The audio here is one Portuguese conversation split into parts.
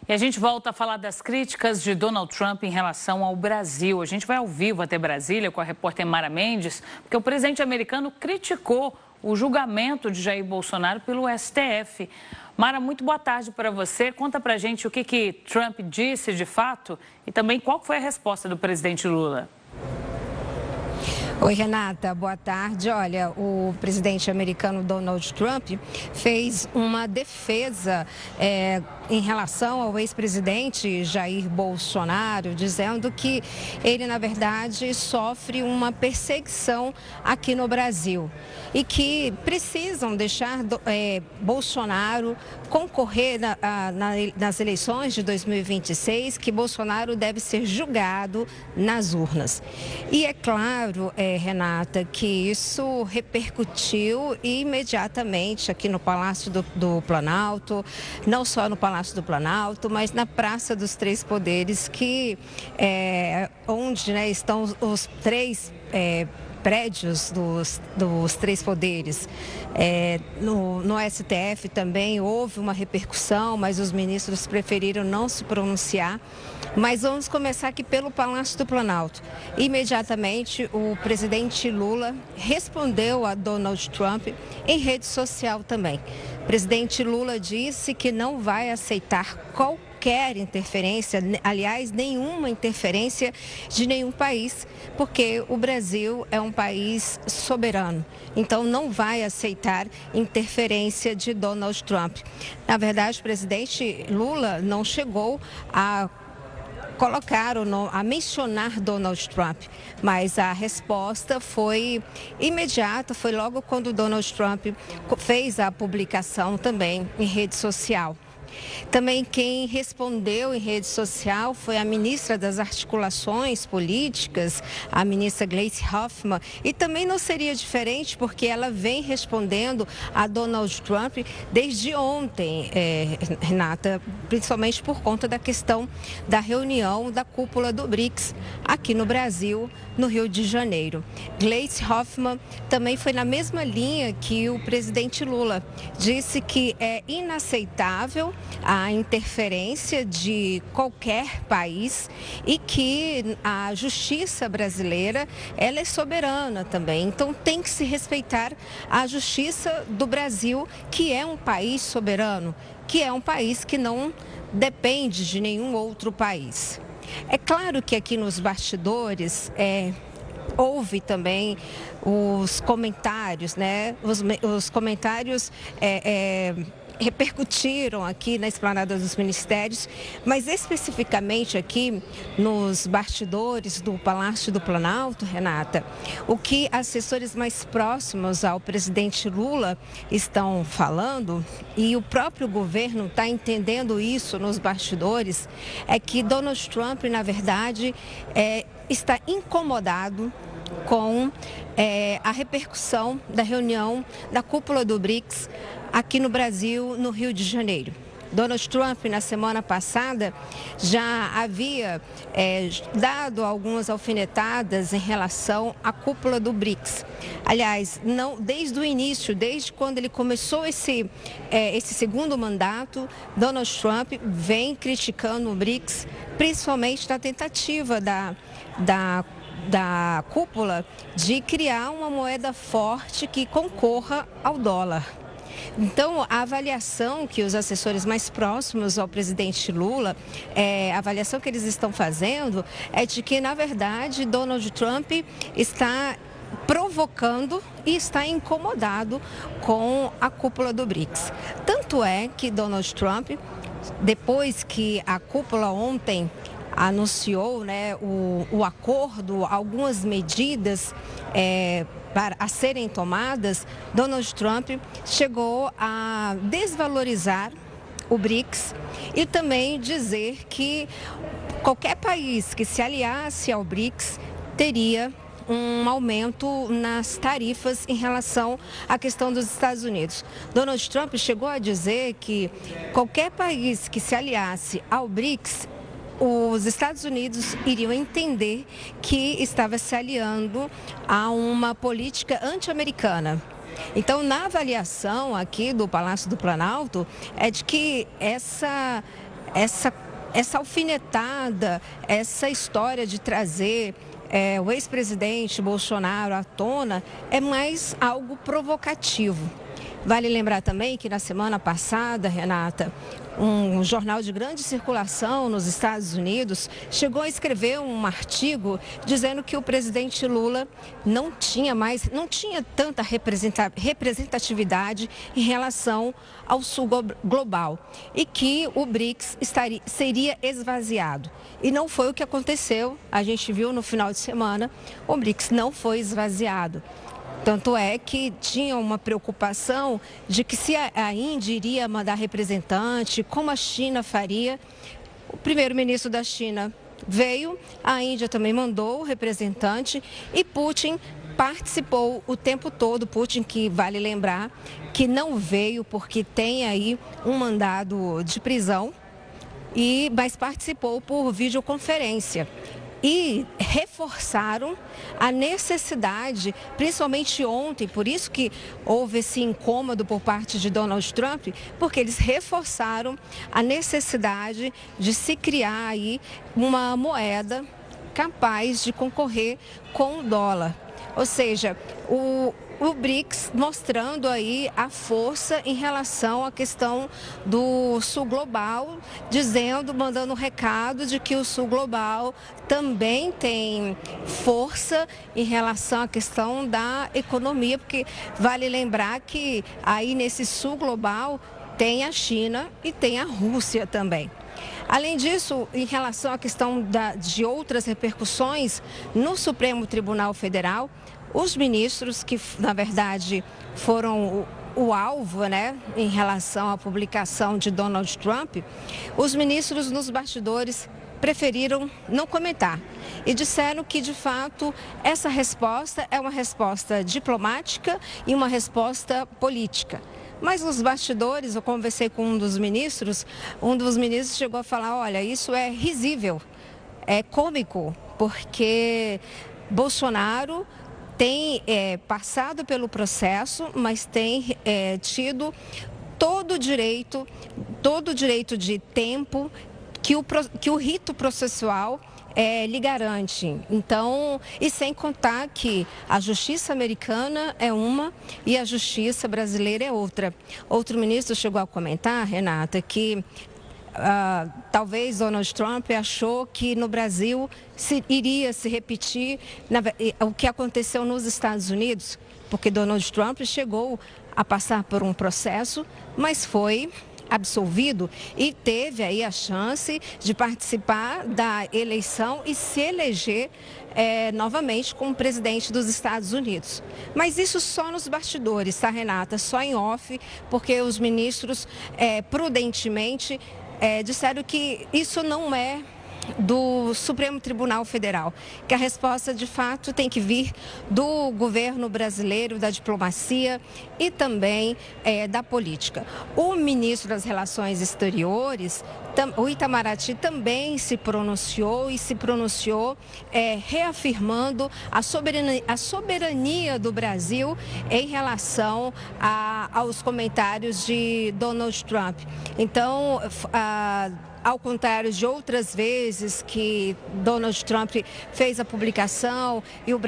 E a gente volta a falar das críticas de Donald Trump em relação ao Brasil. A gente vai ao vivo até Brasília com a repórter Mara Mendes, porque o presidente americano criticou o julgamento de Jair Bolsonaro pelo STF. Mara, muito boa tarde para você. Conta pra gente o que Trump disse de fato e também qual foi a resposta do presidente Lula. Oi, Renata, boa tarde. Olha, o presidente americano Donald Trump fez uma defesa em relação ao ex-presidente Jair Bolsonaro, dizendo que ele, na verdade, sofre uma perseguição aqui no Brasil e que precisam deixar Bolsonaro concorrer nas eleições de 2026, que Bolsonaro deve ser julgado nas urnas. E é claro, Renata, que isso repercutiu imediatamente aqui no Palácio do Planalto, não só no Palácio do Planalto, mas na Praça dos Três Poderes, onde estão os três prédios dos três poderes. No STF também houve uma repercussão, mas os ministros preferiram não se pronunciar. Mas vamos começar aqui pelo Palácio do Planalto. Imediatamente, o presidente Lula respondeu a Donald Trump em rede social também. O presidente Lula disse que não vai aceitar qualquer interferência, aliás, nenhuma interferência de nenhum país, porque o Brasil é um país soberano, então não vai aceitar interferência de Donald Trump. Na verdade, o presidente Lula não chegou a mencionar Donald Trump, mas a resposta foi imediata, foi logo quando Donald Trump fez a publicação também em rede social. Também quem respondeu em rede social foi a ministra das Articulações Políticas, a ministra Gleisi Hoffmann, e também não seria diferente porque ela vem respondendo a Donald Trump desde ontem, Renata, principalmente por conta da questão da reunião da cúpula do BRICS aqui no Brasil, no Rio de Janeiro. Gleisi Hoffmann também foi na mesma linha que o presidente Lula, disse que é inaceitável a interferência de qualquer país e que a justiça brasileira ela é soberana também. Então tem que se respeitar a justiça do Brasil, que é um país soberano, que é um país que não depende de nenhum outro país. É claro que aqui nos bastidores houve também os comentários, os comentários repercutiram aqui na Esplanada dos Ministérios, mas especificamente aqui nos bastidores do Palácio do Planalto, Renata, o que assessores mais próximos ao presidente Lula estão falando, e o próprio governo está entendendo isso nos bastidores, é que Donald Trump, na verdade, está incomodado com a repercussão da reunião da cúpula do BRICS aqui no Brasil, no Rio de Janeiro. Donald Trump, na semana passada, já havia dado algumas alfinetadas em relação à cúpula do BRICS. Aliás, não, desde o início, desde quando ele começou esse segundo mandato, Donald Trump vem criticando o BRICS, principalmente na tentativa da cúpula de criar uma moeda forte que concorra ao dólar. Então, a avaliação que os assessores mais próximos ao presidente Lula, a avaliação que eles estão fazendo é de que, na verdade, Donald Trump está provocando e está incomodado com a cúpula do BRICS. Tanto é que Donald Trump, depois que a cúpula ontem anunciou o acordo, algumas medidas a serem tomadas, Donald Trump chegou a desvalorizar o BRICS e também dizer que qualquer país que se aliasse ao BRICS teria um aumento nas tarifas em relação à questão dos Estados Unidos. Donald Trump chegou a dizer que qualquer país que se aliasse ao BRICS, os Estados Unidos iriam entender que estava se aliando a uma política anti-americana. Então, na avaliação aqui do Palácio do Planalto, é de que essa alfinetada, essa história de trazer o ex-presidente Bolsonaro à tona é mais algo provocativo. Vale lembrar também que na semana passada, Renata, um jornal de grande circulação nos Estados Unidos chegou a escrever um artigo dizendo que o presidente Lula não tinha tanta representatividade em relação ao sul global e que o BRICS seria esvaziado. E não foi o que aconteceu. A gente viu no final de semana, o BRICS não foi esvaziado. Tanto é que tinha uma preocupação de que se a Índia iria mandar representante, como a China faria. O primeiro-ministro da China veio, a Índia também mandou o representante e Putin participou o tempo todo. Putin, que vale lembrar que não veio porque tem aí um mandado de prisão, mas participou por videoconferência. E reforçaram a necessidade, principalmente ontem, por isso que houve esse incômodo por parte de Donald Trump, porque eles reforçaram a necessidade de se criar aí uma moeda capaz de concorrer com o dólar. Ou seja, o BRICS mostrando aí a força em relação à questão do sul global, mandando um recado de que o sul global também tem força em relação à questão da economia, porque vale lembrar que aí nesse sul global tem a China e tem a Rússia também. Além disso, em relação à questão de outras repercussões no Supremo Tribunal Federal, os ministros que, na verdade, foram o alvo, né, em relação à publicação de Donald Trump, os ministros nos bastidores preferiram não comentar e disseram que, de fato, essa resposta é uma resposta diplomática e uma resposta política. Mas nos bastidores, eu conversei com um dos ministros chegou a falar, olha, isso é risível, é cômico, porque Bolsonaro tem passado pelo processo, mas tem tido todo o direito de tempo que o rito processual lhe garante. Então, e sem contar que a justiça americana é uma e a justiça brasileira é outra. Outro ministro chegou a comentar, Renata, que talvez Donald Trump achou que no Brasil iria se repetir o que aconteceu nos Estados Unidos, porque Donald Trump chegou a passar por um processo, mas foi absolvido e teve aí a chance de participar da eleição e se eleger novamente como presidente dos Estados Unidos. Mas isso só nos bastidores, tá, Renata? Só em off, porque os ministros prudentemente disseram que isso não é do Supremo Tribunal Federal, que a resposta de fato tem que vir do governo brasileiro, da diplomacia e também da política. O ministro das Relações Exteriores, o Itamaraty, também se pronunciou reafirmando a soberania do Brasil em relação aos comentários de Donald Trump. Então, ao contrário de outras vezes que Donald Trump fez a publicação e o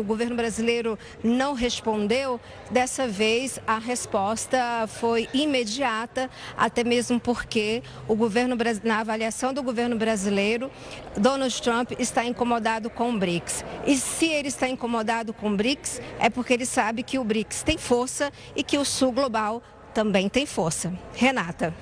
governo brasileiro não respondeu, dessa vez a resposta foi imediata, até mesmo porque na avaliação do governo brasileiro, Donald Trump está incomodado com o BRICS. E se ele está incomodado com o BRICS, é porque ele sabe que o BRICS tem força e que o Sul Global também tem força. Renata.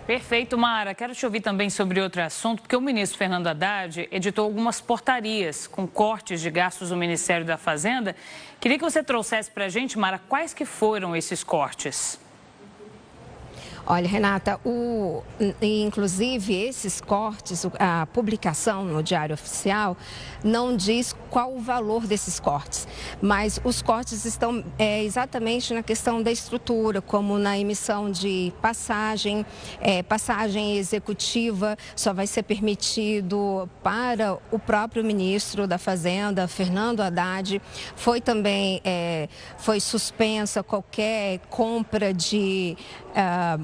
Perfeito, Mara. Quero te ouvir também sobre outro assunto, porque o ministro Fernando Haddad editou algumas portarias com cortes de gastos do Ministério da Fazenda. Queria que você trouxesse para a gente, Mara, quais que foram esses cortes? Olha, Renata, inclusive esses cortes, a publicação no Diário Oficial não diz qual o valor desses cortes, mas os cortes estão exatamente na questão da estrutura, como na emissão de passagem executiva só vai ser permitido para o próprio ministro da Fazenda, Fernando Haddad. Foi suspensa qualquer compra de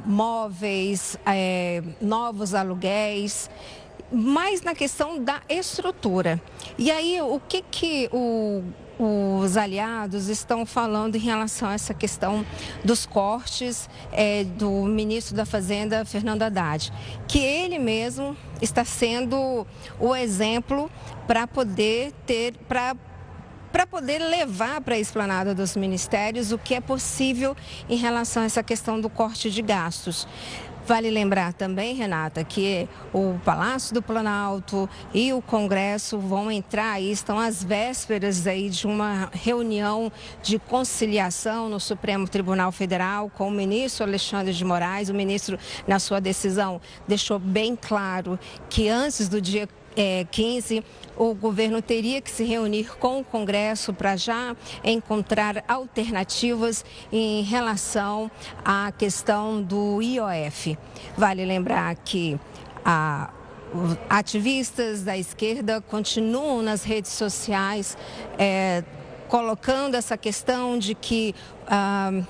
móveis, novos aluguéis, mais na questão da estrutura. E aí, o que os aliados estão falando em relação a essa questão dos cortes do ministro da Fazenda, Fernando Haddad, que ele mesmo está sendo o exemplo para poder levar para a esplanada dos ministérios o que é possível em relação a essa questão do corte de gastos. Vale lembrar também, Renata, que o Palácio do Planalto e o Congresso vão entrar e estão às vésperas aí de uma reunião de conciliação no Supremo Tribunal Federal com o ministro Alexandre de Moraes. O ministro, na sua decisão, deixou bem claro que antes do dia 15, o governo teria que se reunir com o Congresso para já encontrar alternativas em relação à questão do IOF. Vale lembrar que ativistas da esquerda continuam nas redes sociais colocando essa questão de que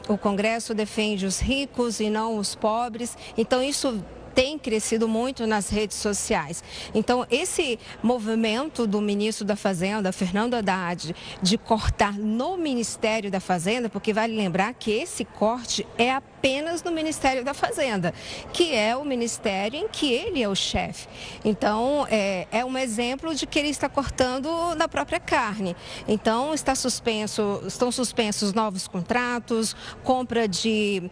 o Congresso defende os ricos e não os pobres. Então, isso tem crescido muito nas redes sociais. Então, esse movimento do ministro da Fazenda, Fernando Haddad, de cortar no Ministério da Fazenda, porque vale lembrar que esse corte é apenas no Ministério da Fazenda, que é o ministério em que ele é o chefe. Então, é um exemplo de que ele está cortando na própria carne. Então, estão suspensos novos contratos, compra de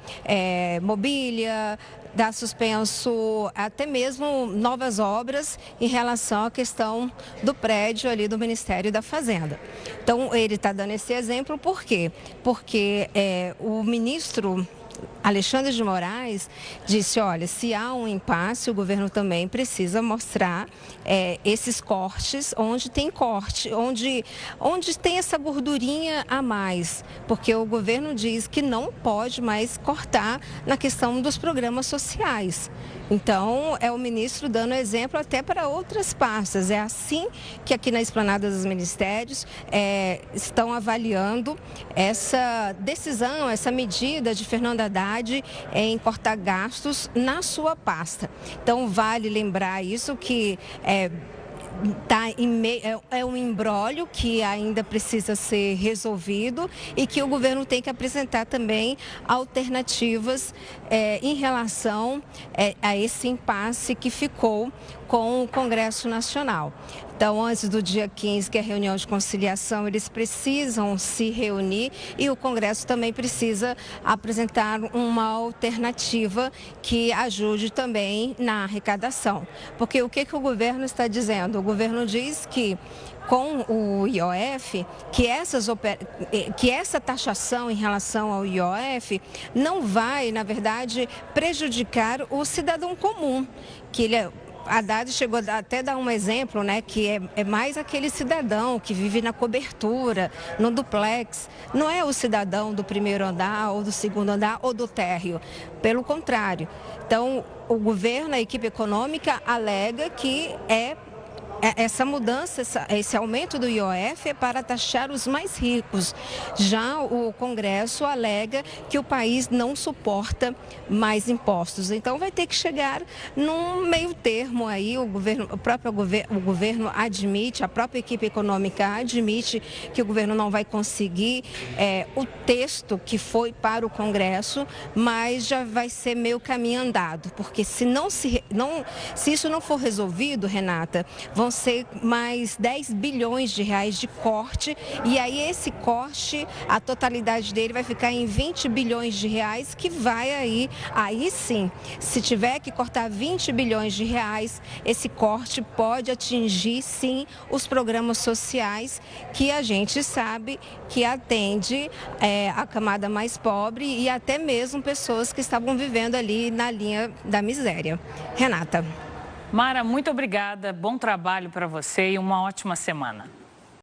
mobília, dá suspenso até mesmo novas obras em relação à questão do prédio ali do Ministério da Fazenda. Então, ele está dando esse exemplo, por quê? Porque o ministro Alexandre de Moraes disse, olha, se há um impasse, o governo também precisa mostrar esses cortes, onde tem corte, onde tem essa gordurinha a mais, porque o governo diz que não pode mais cortar na questão dos programas sociais. Então, é o ministro dando exemplo até para outras pastas. É assim que aqui na esplanada dos ministérios estão avaliando essa decisão, essa medida de Fernando Haddad em cortar gastos na sua pasta. Então, vale lembrar isso que é um imbróglio que ainda precisa ser resolvido e que o governo tem que apresentar também alternativas em relação a esse impasse que ficou com o Congresso Nacional. Então, antes do dia 15, que é a reunião de conciliação, eles precisam se reunir e o Congresso também precisa apresentar uma alternativa que ajude também na arrecadação. Porque o que o governo está dizendo? O governo diz que com o IOF, que essa taxação em relação ao IOF não vai, na verdade, prejudicar o cidadão comum, que Haddad chegou até a dar um exemplo, né, que é mais aquele cidadão que vive na cobertura, no duplex. Não é o cidadão do primeiro andar, ou do segundo andar, ou do térreo. Pelo contrário. Então, o governo, a equipe econômica, alega que essa mudança, esse aumento do IOF é para taxar os mais ricos. Já o Congresso alega que o país não suporta mais impostos. Então, vai ter que chegar num meio termo aí. O governo admite, a própria equipe econômica admite que o governo não vai conseguir o texto que foi para o Congresso, mas já vai ser meio caminho andado. Porque se isso não for resolvido, Renata, vão ser mais 10 bilhões de reais de corte, e aí esse corte, a totalidade dele vai ficar em 20 bilhões de reais, que vai aí sim, se tiver que cortar 20 bilhões de reais, esse corte pode atingir sim os programas sociais que a gente sabe que atende a camada mais pobre e até mesmo pessoas que estavam vivendo ali na linha da miséria. Renata. Mara, muito obrigada, bom trabalho para você e uma ótima semana.